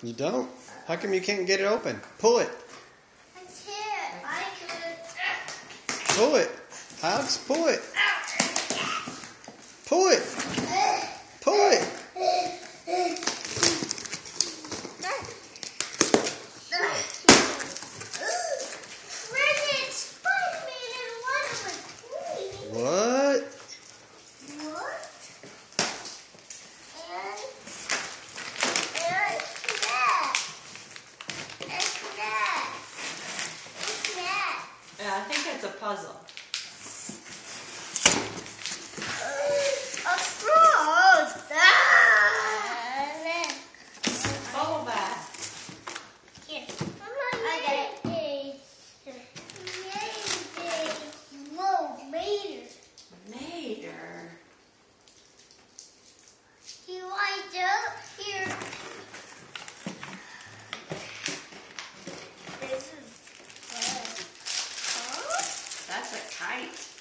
You don't? How come you can't get it open? Pull it. I can't. I could. Pull it. Alex, pull it. Pull it. Pull it. What? Yeah, I think it's a puzzle. Bubble bath. Here. Mater. You wind up here. This is That's a kite.